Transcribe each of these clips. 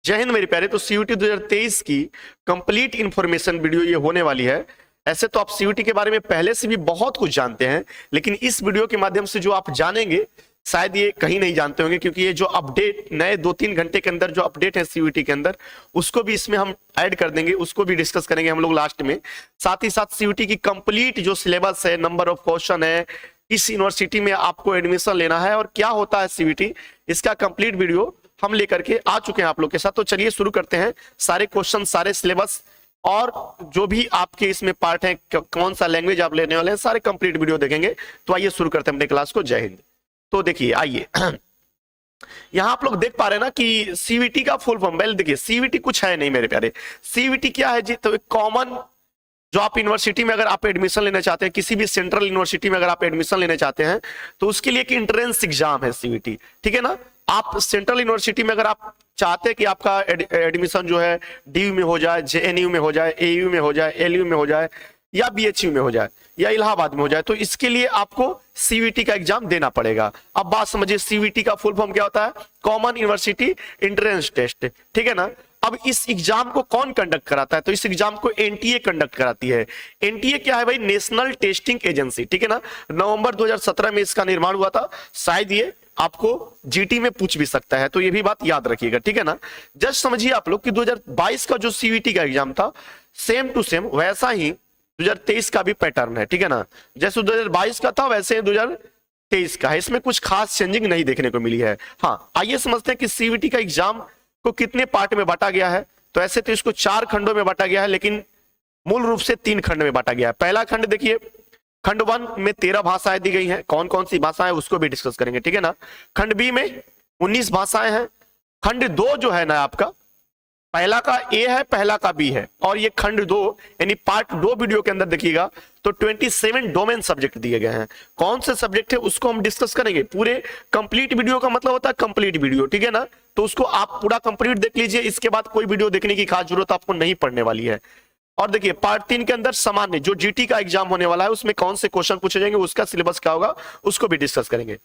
जय हिंद मेरे प्यारे। तो सीयूटी 2023 की कंप्लीट इंफॉर्मेशन वीडियो ये होने वाली है। ऐसे तो आप सीयूटी के बारे में पहले से भी बहुत कुछ जानते हैं, लेकिन इस वीडियो के माध्यम से जो आप जानेंगे शायद ये कहीं नहीं जानते होंगे, क्योंकि ये जो अपडेट नए 2-3 घंटे के अंदर जो अपडेट है सीयूटी के अंदर, उसको भी इसमें हम ऐड कर देंगे, उसको भी डिस्कस करेंगे हम लोग लास्ट में। साथ ही साथ सीयूटी की कंप्लीट जो सिलेबस है, नंबर ऑफ क्वेश्चन है, इस यूनिवर्सिटी में आपको एडमिशन लेना है और क्या होता है सीयूटी, इसका कंप्लीट वीडियो हम लेकर के आ चुके हैं आप लोग के साथ। तो चलिए शुरू करते हैं। सारे क्वेश्चन, सारे सिलेबस और जो भी आपके इसमें पार्ट है, कौन सा लैंग्वेज आप लेने वाले हैं, सारे कंप्लीट वीडियो देखेंगे। तो आइए शुरू करते हैं अपने क्लास को। जय हिंद। तो देखिए, आइए यहां आप लोग देख पा रहे हैं ना कि सीवीटी का फुल फॉर्म। वेल देखिए, सीवीटी कुछ है नहीं मेरे प्यारे। सीवीटी क्या है जी? तो एक कॉमन, जो आप यूनिवर्सिटी में अगर आप एडमिशन लेना चाहते हैं, किसी भी सेंट्रल यूनिवर्सिटी में अगर आप एडमिशन लेना चाहते हैं, तो उसके लिए एक एंट्रेंस एग्जाम है सीवीटी, ठीक है ना। आप सेंट्रल यूनिवर्सिटी में अगर आप चाहते हैं कि आपका एडमिशन जो है डीयू में हो जाए, जेएनयू में हो जाए, एयू में हो जाए, एलयू में हो जाए, या बीएचयू में हो जाए, या इलाहाबाद में हो जाए, तो इसके लिए आपको सीवीटी का एग्जाम देना पड़ेगा। अब बात समझिए, सीवीटी का फुल फॉर्म क्या होता है? कॉमन यूनिवर्सिटी एंट्रेंस टेस्ट, ठीक है ना। अब इस एग्जाम को कौन कंडक्ट कराता है? तो इस एग्जाम को एनटीए कंडक्ट कराती है। एनटीए क्या है भाई? नेशनल टेस्टिंग एजेंसी, ठीक है ना। नवंबर 2017 में इसका निर्माण हुआ था। शायद ये आपको जीटी में पूछ भी सकता है, तो ये भी बात याद रखिएगा, ठीक है ना। जस्ट समझिए आप लोग कि 2022 का जो सीवीटी का एग्जाम था, सेम टू सेम वैसा ही 2023 का भी पैटर्न है, ठीक है ना। जैसे 2022 का था वैसे 2023 का है। इसमें कुछ खास चेंजिंग नहीं देखने को मिली है। हाँ, आइए समझते हैं कि सीवीटी का एग्जाम को कितने पार्ट में बांटा गया है। तो ऐसे तो इसको 4 खंडों में बांटा गया है, लेकिन मूल रूप से 3 खंड में बांटा गया है। पहला खंड देखिए, खंड 1 में 13 भाषाएं दी गई हैं। कौन कौन सी भाषाएं, उसको भी डिस्कस करेंगे, ठीक है ना। खंड बी में 19 भाषाएं हैं। खंड 2 जो है ना आपका, पहला का ए है, पहला का बी है, और ये खंड 2 यानी पार्ट 2 वीडियो के अंदर देखिएगा तो 27 डोमेन सब्जेक्ट दिए गए हैं। कौन से सब्जेक्ट है उसको हम डिस्कस करेंगे। पूरे कंप्लीट वीडियो का मतलब होता है कंप्लीट वीडियो, ठीक है ना। तो उसको आप पूरा कंप्लीट देख लीजिए, इसके बाद कोई वीडियो देखने की खास जरूरत आपको नहीं पड़ने वाली है। और देखिए, पार्ट 3 के अंदर सामान्य जो जीटी का एग्जाम होने वाला है, उसमें कौन से क्वेश्चन पूछे जाएंगे, उसका सिलेबस क्या होगा, उसको भी डिस्कस करेंगे।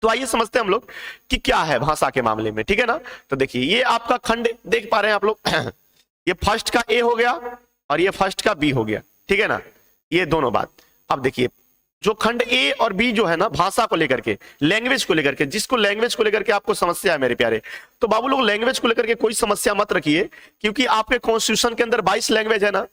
तो आइए समझते हैं हम लोग कि क्या है भाषा के मामले में, ठीक है ना। तो देखिए, ये आपका खंड देख पा रहे हैं आप लोग ये फर्स्ट का ए हो गया और ये फर्स्ट का बी हो गया, ठीक है ना, ये दोनों बात। अब देखिए, जो खंड ए और बी जो है ना, भाषा को लेकर के, लैंग्वेज को लेकर के, जिसको लैंग्वेज को लेकर के आपको समस्या है मेरे प्यारे, तो बाबू लोग लैंग्वेज को लेकर के कोई समस्या मत रखिए, क्योंकि आपके कॉन्स्टिट्यूशन के अंदर 22 लैंग्वेज है ना।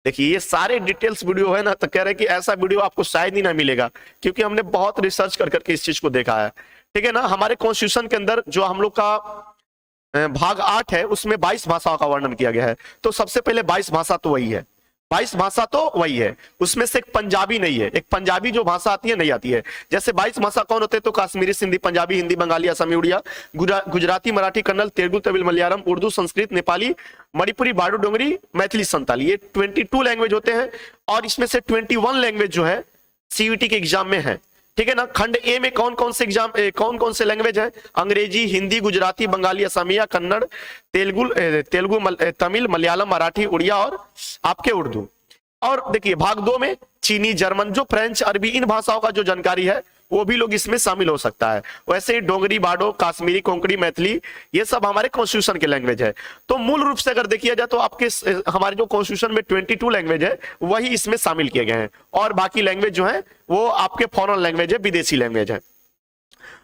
देखिए, ये सारे डिटेल्स वीडियो है ना, तो कह रहे हैं कि ऐसा वीडियो आपको शायद ही ना मिलेगा, क्योंकि हमने बहुत रिसर्च कर करके इस चीज को देखा है, ठीक है ना। हमारे कॉन्स्टिट्यूशन के अंदर जो हम लोग का भाग 8 है, उसमें 22 भाषाओं का वर्णन किया गया है। तो सबसे पहले 22 भाषा तो वही है, 22 भाषा तो वही है। उसमें से एक पंजाबी नहीं है, एक पंजाबी जो भाषा आती है नहीं आती है। जैसे 22 भाषा कौन होते हैं? तो कश्मीरी, सिंधी, पंजाबी, हिंदी, बंगाली, असमी, उड़िया, गुजराती, मराठी, कन्नड़, तेलुगु, तमिल, मलयालम, उर्दू, संस्कृत, नेपाली, मणिपुरी, बाडू, डोंगरी, मैथिली, संताली, ये 22 लैंग्वेज होते हैं। और इसमें से 21 लैंग्वेज जो है सीयूटी के एग्जाम में है, ठीक है ना। खंड ए में कौन कौन से लैंग्वेज है? अंग्रेजी, हिंदी, गुजराती, बंगाली, असमिया, कन्नड़, तेलुगु, तमिल, मलयालम, मराठी, उड़िया और आपके उर्दू। और देखिए, भाग 2 में चीनी, जर्मन, जो फ्रेंच, अरबी, इन भाषाओं का जो जानकारी है वो भी लोग इसमें शामिल हो सकता है। वैसे ही डोंगरी, बाडो, काश्मीरी, कोंकणी, मैथिली, ये सब हमारे कॉन्स्टिट्यूशन के लैंग्वेज है। तो मूल रूप से अगर देखिए जाए तो आपके हमारे जो कॉन्स्टिट्यूशन में 22 लैंग्वेज है, वही इसमें शामिल किए गए हैं, और बाकी लैंग्वेज जो है वो आपके फॉरेन लैंग्वेज है, विदेशी लैंग्वेज है।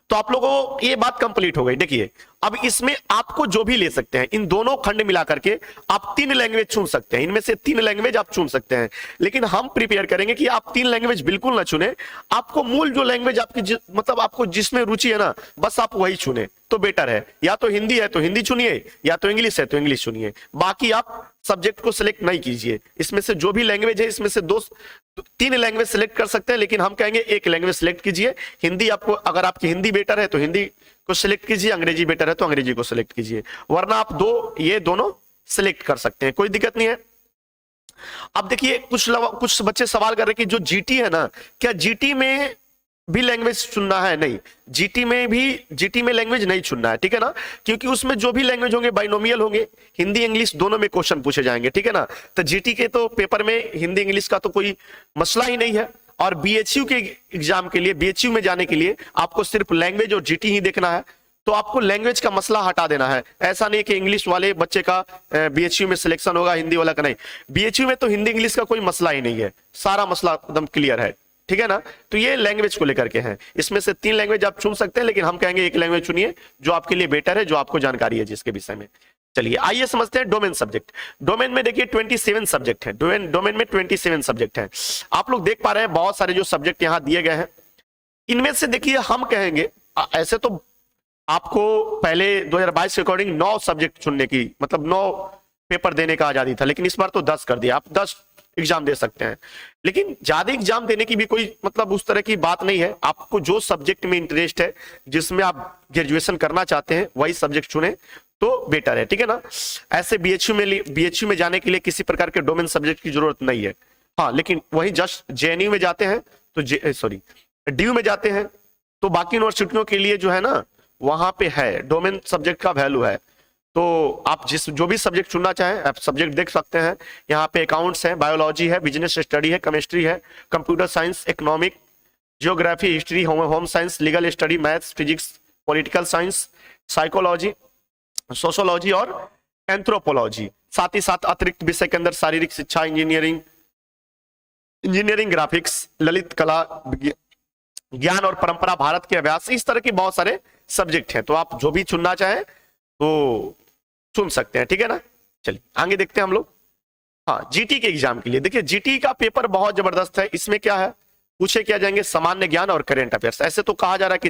तो आप लोगों को ये बात कंप्लीट हो गई। देखिए, अब इसमें आपको जो भी ले सकते हैं, इन दोनों खंड मिला करके आप 3 लैंग्वेज चुन सकते हैं। इनमें से 3 लैंग्वेज आप चुन सकते हैं, लेकिन हम प्रिपेयर करेंगे कि आप 3 लैंग्वेज बिल्कुल ना चुने। आपको मूल जो लैंग्वेज आपकी मतलब आपको जिसमें रुचि है ना, बस आप वही चुने तो बेटर है। या तो हिंदी है तो हिंदी चुनिए, या तो इंग्लिश है तो इंग्लिश चुनिए। बाकी आप सब्जेक्ट को सिलेक्ट नहीं कीजिए। इसमें से जो भी लैंग्वेज है, इसमें से 3 लैंग्वेज सिलेक्ट कर सकते हैं, लेकिन हम कहेंगे एक लैंग्वेज सिलेक्ट कीजिए। हिंदी आपको, अगर आपकी हिंदी बेटर है तो हिंदी को सिलेक्ट कीजिए, अंग्रेजी बेटर है तो अंग्रेजी को सिलेक्ट कीजिए, वरना आप ये दोनों सिलेक्ट कर सकते हैं, कोई दिक्कत नहीं है। अब देखिए, कुछ बच्चे सवाल कर रहे हैं कि जो जीटी है ना, क्या जीटी में भी लैंग्वेज चुनना है? नहीं, जीटी में लैंग्वेज नहीं चुनना है, ठीक है ना, क्योंकि उसमें जो भी लैंग्वेज होंगे बाइनोमियल होंगे, हिंदी इंग्लिश दोनों में क्वेश्चन पूछे जाएंगे, ठीक है ना। तो जीटी के तो पेपर में हिंदी इंग्लिश का तो कोई मसला ही नहीं है। और बीएचयू के एग्जाम के लिए, बीएचयू में जाने के लिए आपको सिर्फ लैंग्वेज और जीटी ही देखना है। तो आपको लैंग्वेज का मसला हटा देना है। ऐसा नहीं कि इंग्लिश वाले बच्चे का बीएचयू में सिलेक्शन होगा, हिंदी वाला का नहीं। बीएचयू में तो हिंदी इंग्लिश का कोई मसला ही नहीं है, सारा मसला एकदम क्लियर है, ठीक है ना। तो ये लैंग्वेज को लेकर के हैं, इसमें से 3 लैंग्वेज आप चुन सकते हैं, लेकिन हम कहेंगे एक लैंग्वेज चुनिए जो आपके लिए बेटर है, जो आपको जानकारी है जिसके विषय में। चलिए आइए समझते हैं डोमेन सब्जेक्ट। डोमेन में देखिए 27 सब्जेक्ट है, डोमेन में 27 सब्जेक्ट है। आप लोग देख पा रहे हैं बहुत सारे जो सब्जेक्ट यहां दिए गए हैं, इनमें से देखिए हम कहेंगे ऐसे तो आपको पहले 2022 के अकॉर्डिंग 9 सब्जेक्ट चुनने की, मतलब 9 पेपर देने का आजादी था, लेकिन इस बार तो 10 कर दिया। आप 10 एग्जाम दे सकते हैं, लेकिन ज्यादा एग्जाम देने की भी कोई मतलब उस तरह की बात नहीं है। आपको जो सब्जेक्ट में इंटरेस्ट है, जिसमें आप ग्रेजुएशन करना चाहते हैं, वही सब्जेक्ट चुने तो बेटर है, ठीक है ना। ऐसे बीएचयू में जाने के लिए किसी प्रकार के डोमेन सब्जेक्ट की जरूरत नहीं है। हाँ, लेकिन वही जस्ट जेएनयू में जाते हैं तो डीयू में जाते हैं तो बाकी यूनिवर्सिटियों के लिए जो है ना, वहां पे है डोमेन सब्जेक्ट का वैल्यू है। तो आप जो भी सब्जेक्ट चुनना चाहें आप सब्जेक्ट देख सकते हैं। यहाँ पे अकाउंट्स है, बायोलॉजी है, बिजनेस स्टडी है, केमिस्ट्री है, computer science, economic, geography, history, home science, legal study, maths, physics, political science, psychology, sociology और एंथ्रोपोलॉजी। साथ ही साथ अतिरिक्त विषय के अंदर शारीरिक शिक्षा, इंजीनियरिंग, ग्राफिक्स, ललित कला, ज्ञान और परंपरा, भारत के अभ्यास, इस तरह के बहुत सारे सब्जेक्ट हैं। तो आप जो भी चुनना चाहें तो चुन सकते हैं, ठीक है ना। चलिए आगे देखते हैं हम लोग। हाँ, जीटी के एग्जाम के लिए देखिए, जीटी का पेपर बहुत जबरदस्त है। इसमें क्या है, पूछे क्या जाएंगे सामान्य ज्ञान और करेंट अफेयर्स। ऐसे तो कहा जा रहा है कि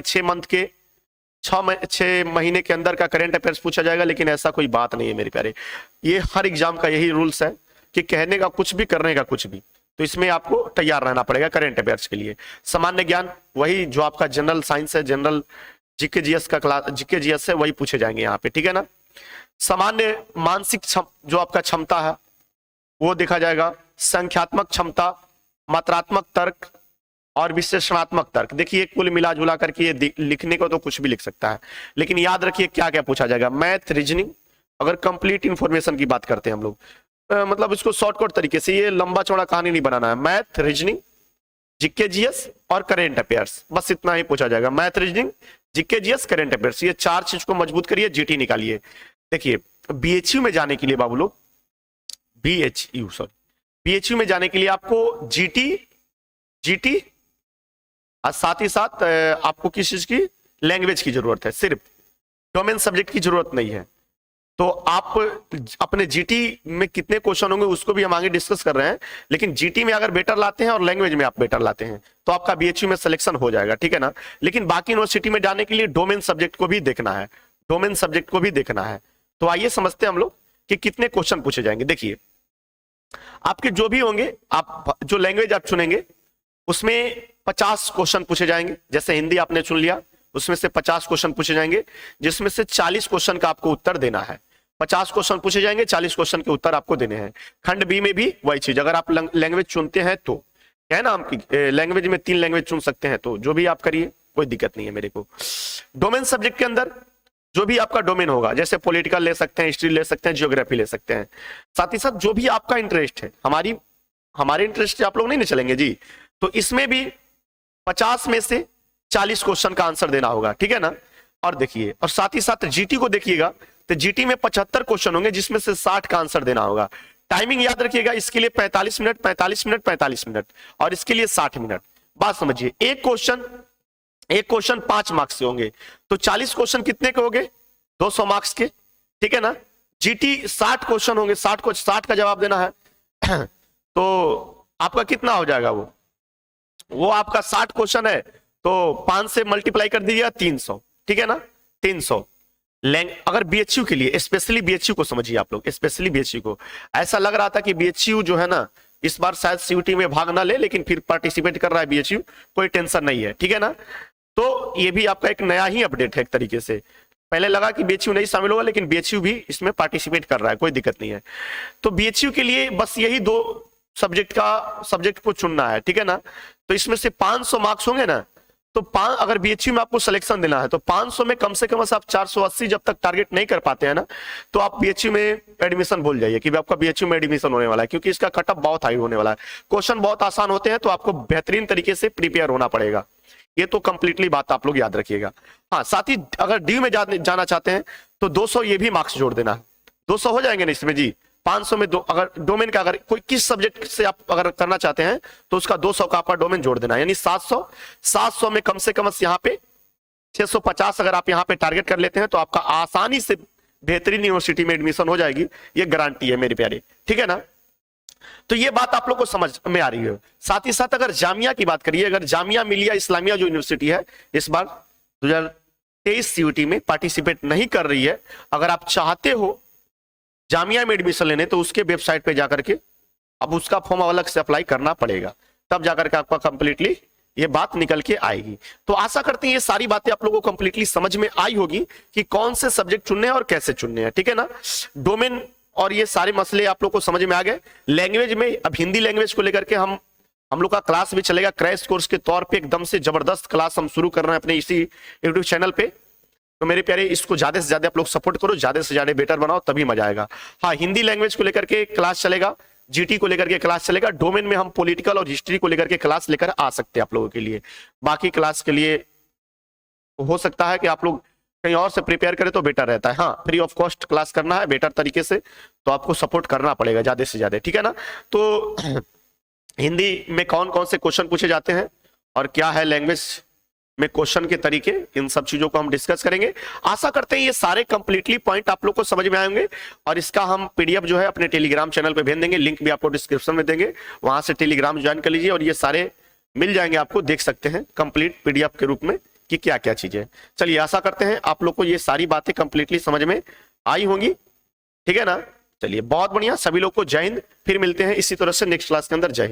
6 महीने के अंदर का करेंट अफेयर्स पूछा जाएगा, लेकिन ऐसा कोई बात नहीं है मेरे प्यारे। ये हर एग्जाम का यही रूल्स है कि कहने का कुछ भी, करने का कुछ भी। तो इसमें आपको तैयार रहना पड़ेगा करेंट अफेयर्स के लिए। सामान्य ज्ञान वही जो आपका जनरल साइंस है, जनरल जीके जीएस का क्लास, जीके जीएस है, वही पूछे जाएंगे यहाँ पे, ठीक है ना। सामान्य मानसिक जो आपका क्षमता है वो देखा जाएगा, संख्यात्मक क्षमता, मात्रात्मक तर्क और विश्लेषणात्मक तर्क। देखिए कुल मिला जुला करके ये लिखने को तो कुछ भी लिख सकता है, लेकिन याद रखिए क्या क्या पूछा जाएगा। मैथ, रीजनिंग, अगर कंप्लीट इंफॉर्मेशन की बात करते हैं हम लोग, मतलब इसको शॉर्टकट तरीके से, ये लंबा चौड़ा कहानी नहीं बनाना है। मैथ, रीजनिंग, जीके जीएस और करेंट अफेयर्स, बस इतना ही पूछा जाएगा। Math, reasoning, GK GS, current affairs, ये 4 चीज को मजबूत करिए, जीटी निकालिए। देखिए बीएचयू में जाने के लिए बाबू लोग, बीएचयू में जाने के लिए आपको जीटी और साथ ही साथ आपको किस चीज की, लैंग्वेज की जरूरत है, सिर्फ डोमेन सब्जेक्ट की जरूरत नहीं है। तो आप अपने जीटी में कितने क्वेश्चन होंगे उसको भी हम आगे डिस्कस कर रहे हैं, लेकिन जीटी में अगर बेटर लाते हैं और लैंग्वेज में आप बेटर लाते हैं तो आपका बीएचयू में सिलेक्शन हो जाएगा, ठीक है ना। लेकिन बाकी यूनिवर्सिटी में जाने के लिए डोमेन सब्जेक्ट को भी देखना है, डोमेन सब्जेक्ट को भी देखना है। तो आइए समझते हैं हम लोग कि कितने क्वेश्चन पूछे जाएंगे। देखिए आपके जो भी होंगे, आप जो लैंग्वेज आप चुनेंगे उसमें 50 क्वेश्चन पूछे जाएंगे। जैसे हिंदी आपने चुन लिया, उसमें से 50 क्वेश्चन पूछे जाएंगे, जिसमें से 40 क्वेश्चन का आपको उत्तर देना है। 50 क्वेश्चन पूछे जाएंगे, 40 क्वेश्चन के उत्तर आपको देने हैं। खंड बी में भी वही चीज, अगर आप लैंग्वेज चुनते हैं तो क्या है ना, हम लैंग्वेज में 3 लैंग्वेज चुन सकते हैं, तो जो भी आप करिए कोई दिक्कत नहीं है मेरे को। डोमेन सब्जेक्ट के अंदर जो भी आपका डोमेन होगा, जैसे पॉलिटिकल ले सकते हैं, हिस्ट्री ले सकते हैं, जियोग्राफी ले सकते हैं, साथ ही साथ जो भी आपका इंटरेस्ट है, हमारे इंटरेस्ट से आप लोग नहीं चलेंगे जी, तो इसमें भी 50 में से 40 क्वेश्चन का आंसर देना होगा, ठीक है ना। और देखिए, और साथ ही साथ जीटी को देखिएगा तो जीटी में 75 क्वेश्चन होंगे, जिसमें से 60 का आंसर देना होगा। टाइमिंग याद रखिएगा, इसके लिए 45 मिनट 45 मिनट 45 मिनट और इसके लिए 60 मिनट। बात समझिए, एक क्वेश्चन 5 मार्क्स से होंगे, तो 40 क्वेश्चन कितने के होंगे, 200 मार्क्स के, ठीक है ना। जीटी 60 क्वेश्चन होंगे, 60 का जवाब देना है तो आपका कितना हो जाएगा, वो आपका 60 क्वेश्चन है तो 5 से मल्टीप्लाई कर दीजिएगा 300, ठीक है ना, 300। अगर बीएचयू के लिए, स्पेशली बीएचयू को समझिए आप लोग, स्पेशली बीएचयू को, ऐसा लग रहा था कि बीएचयू जो है ना इस बार शायद सीयूटी में भाग ना ले, लेकिन फिर पार्टिसिपेट कर रहा है बीएचयू, कोई टेंशन नहीं है, ठीक है ना। तो ये भी आपका एक नया ही अपडेट है एक तरीके से। पहले लगा कि बीएचयू नहीं शामिल होगा, लेकिन बीएचयू भी इसमें पार्टिसिपेट कर रहा है, कोई दिक्कत नहीं है। तो बीएचयू के लिए बस यही 2 सब्जेक्ट को चुनना है, ठीक है ना। तो इसमें से 500 मार्क्स होंगे ना, तो अगर बीएचयू में आपको सिलेक्शन देना है तो 500 में कम से कम आप 480 जब तक टारगेट नहीं कर पाते हैं ना, तो आप बीएचयू में एडमिशन भूल जाइए कि आपका बीएचयू में एडमिशन होने वाला है, क्योंकि इसका कटअप बहुत हाई होने वाला है। क्वेश्चन बहुत आसान होते हैं, तो आपको बेहतरीन तरीके से प्रिपेयर होना पड़ेगा। ये तो कंप्लीटली बात आप लोग याद रखिएगा। हाँ, साथ ही अगर डी में जाना चाहते हैं तो 200 ये भी मार्क्स जोड़ देना है। 200 हो जाएंगे ना इसमें जी। 500 में अगर डोमेन का अगर कोई किस सब्जेक्ट से आप अगर करना चाहते हैं तो उसका 200 का आपका डोमेन जोड़ देना है, यानी 700 में कम से कम यहाँ पे 650 अगर आप यहाँ पे टारगेट कर लेते हैं तो आपका आसानी से बेहतरीन यूनिवर्सिटी में एडमिशन हो जाएगी, ये गारंटी है मेरे प्यारे, ठीक है ना। तो ये बात आप लोग को समझ में आ रही है। साथ ही साथ अगर जामिया की बात करिए, अगर जामिया मिलिया इस्लामिया जो यूनिवर्सिटी है इस बार 2023 सीयूटी में पार्टिसिपेट नहीं कर रही है, अगर आप चाहते हो जामिया में एडमिशन लेने तो उसके वेबसाइट पे जाकर के अब उसका फॉर्म अलग से अप्लाई करना पड़ेगा, तब जाकर के आपका कंप्लीटली ये बात निकल के आएगी। तो आशा करते हैं ये सारी बातें आप लोगों को कंप्लीटली समझ में आई होगी कि कौन से सब्जेक्ट चुनने हैं और कैसे चुनने हैं, ठीक है ना। डोमेन और ये सारे मसले आप लोग को समझ में आ गए। लैंग्वेज में अब हिंदी लैंग्वेज को लेकर के हम लोग का क्लास भी चलेगा, क्रैश कोर्स के तौर पे एकदम से जबरदस्त क्लास हम शुरू कर रहे हैं अपने इसी यूट्यूब चैनल पे। तो मेरे प्यारे इसको ज्यादा से ज्यादा आप लोग सपोर्ट करो, ज्यादा से ज्यादा बेटर बनाओ, तभी मजा आएगा। हाँ, हिंदी लैंग्वेज को लेकर के क्लास चलेगा, जीटी को लेकर के क्लास चलेगा, डोमेन में हम पॉलिटिकल और हिस्ट्री को लेकर के क्लास लेकर आ सकते हैं आप लोगों के लिए। बाकी क्लास के लिए हो सकता है कि आप लोग कहीं और से प्रिपेयर करें तो बेटर रहता है। हाँ, फ्री ऑफ कॉस्ट क्लास करना है बेटर तरीके से तो आपको सपोर्ट करना पड़ेगा ज्यादा से ज्यादा, ठीक है ना। तो हिंदी में कौन कौन से क्वेश्चन पूछे जाते हैं और क्या है लैंग्वेज में क्वेश्चन के तरीके, इन सब चीजों को हम डिस्कस करेंगे। आशा करते हैं ये सारे कंप्लीटली पॉइंट आप लोग को समझ में आएंगे और इसका हम पीडीएफ जो है अपने टेलीग्राम चैनल पे भेज देंगे, लिंक भी आपको डिस्क्रिप्शन में देंगे, वहां से टेलीग्राम ज्वाइन कर लीजिए और ये सारे मिल जाएंगे आपको, देख सकते हैं कंप्लीट पीडीएफ के रूप में कि क्या क्या चीजें। चलिए, आशा करते हैं आप लोग को ये सारी बातें कंप्लीटली समझ में आई होंगी, ठीक है ना। चलिए, बहुत बढ़िया, सभी लोग को जय हिंद। फिर मिलते हैं इसी तरह से नेक्स्ट क्लास के अंदर। जय हिंद।